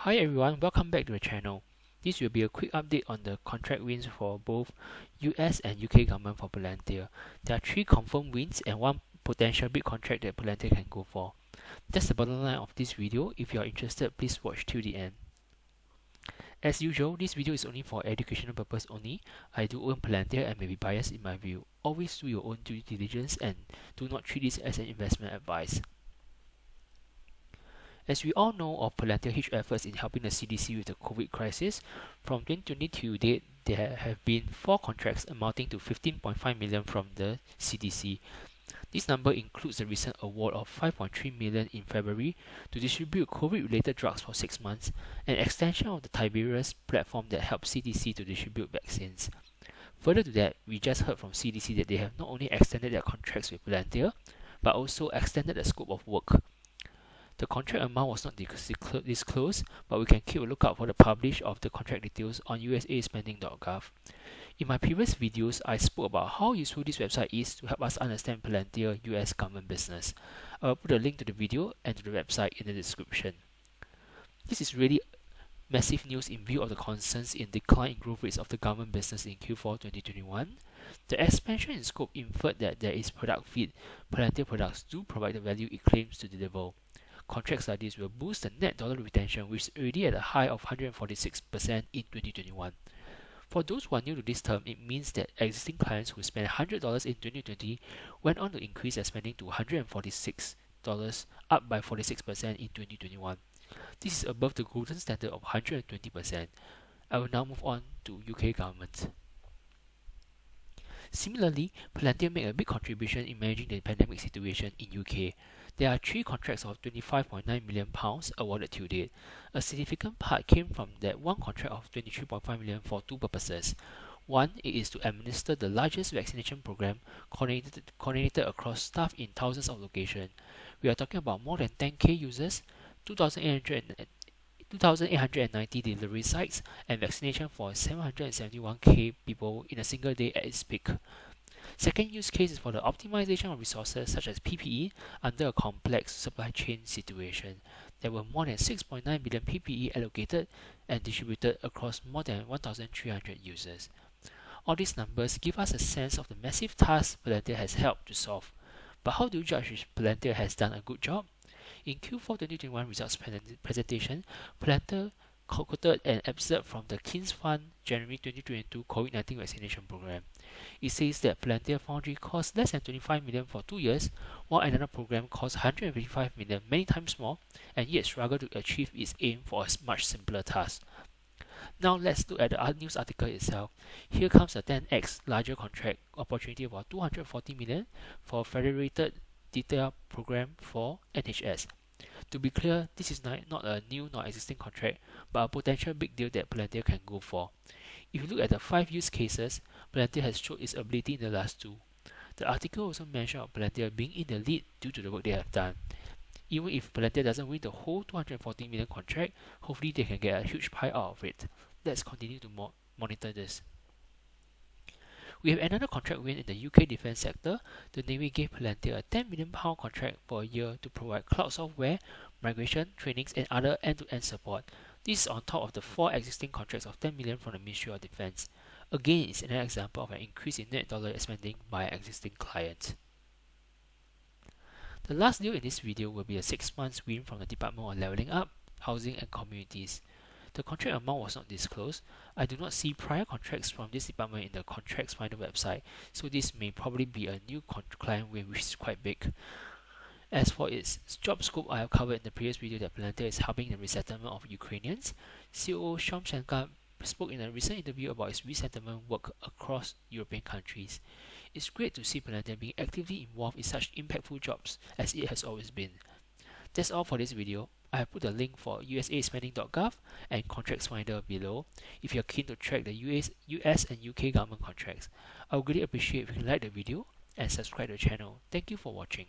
Hi everyone, welcome back to the channel. This will be a quick update on the contract wins for both US and UK government for Palantir. There are 3 confirmed wins and 1 potential big contract that Palantir can go for. That's the bottom line of this video. If you are interested, please watch till the end. As usual, this video is only for educational purpose only. I do own Palantir and may be biased in my view. Always do your own due diligence and do not treat this as an investment advice. As we all know of Palantir's huge efforts in helping the CDC with the COVID crisis, from 2020 to date, there have been 4 contracts amounting to 15.5 million from the CDC. This number includes the recent award of 5.3 million in February to distribute COVID-related drugs for 6 months, and extension of the Tiberius platform that helps CDC to distribute vaccines. Further to that, we just heard from CDC that they have not only extended their contracts with Palantir, but also extended the scope of work. The contract amount was not disclosed, but we can keep a lookout for the publish of the contract details on usaspending.gov. In my previous videos, I spoke about how useful this website is to help us understand Palantir US government business. I will put a link to the video and to the website in the description. This is really massive news in view of the concerns in decline in growth rates of the government business in Q4 2021. The expansion in scope inferred that there is product fit. Palantir products do provide the value it claims to deliver. Contracts like this will boost the net dollar retention, which is already at a high of 146% in 2021. For those who are new to this term, it means that existing clients who spent $100 in 2020 went on to increase their spending to $146, up by 46% in 2021. This is above the golden standard of 120%. I will now move on to UK government. Similarly, Palantir made a big contribution in managing the pandemic situation in UK. There are 3 contracts of £25.9 million awarded to date. A significant part came from that one contract of £23.5 million for 2 purposes. One, it is to administer the largest vaccination program coordinated across staff in thousands of locations. We are talking about more than 10,000 users, 2,890 delivery sites, and vaccination for 771,000 people in a single day at its peak. Second use case is for the optimization of resources such as PPE under a complex supply chain situation. There were more than 6.9 billion PPE allocated and distributed across more than 1,300 users. All these numbers give us a sense of the massive task Palantir has helped to solve. But how do you judge if Palantir has done a good job? In Q4 2021 results presentation, Palantir quoted an excerpt from the King's Fund January 2022 COVID-19 vaccination program. It says that Palantir Foundry cost less than 25 million for 2 years, while another program cost 155 million, many times more, and yet struggled to achieve its aim for a much simpler task. Now let's look at the news article itself. Here comes a 10x larger contract opportunity of about 240 million for a Federated detail program for NHS. To be clear, this is not a new nor existing contract, but a potential big deal that Palantir can go for. If you look at the 5 use cases, Palantir has shown its ability in the last 2. The article also mentioned Palantir being in the lead due to the work they have done. Even if Palantir doesn't win the whole 240 million contract, hopefully they can get a huge pie out of it. Let's continue to monitor this. We have another contract win in the UK defence sector. The Navy gave Palantir a £10 million contract for a year to provide cloud software, migration, trainings and other end-to-end support. This is on top of the 4 existing contracts of $10 million from the Ministry of Defence. Again, it's another example of an increase in net dollar spending by existing clients. The last deal in this video will be a 6 months win from the Department of Levelling Up, Housing and Communities. The contract amount was not disclosed. I do not see prior contracts from this department in the Contracts Finder website, so this may probably be a new client win which is quite big. As for its job scope, I have covered in the previous video that Palantir is helping the resettlement of Ukrainians. COO Shomshenka spoke in a recent interview about its resettlement work across European countries. It's great to see Palantir being actively involved in such impactful jobs as it has always been. That's all for this video. I have put a link for usaspending.gov and Contracts Finder below if you are keen to track the US and UK government contracts. I would greatly appreciate if you can like the video and subscribe to the channel. Thank you for watching.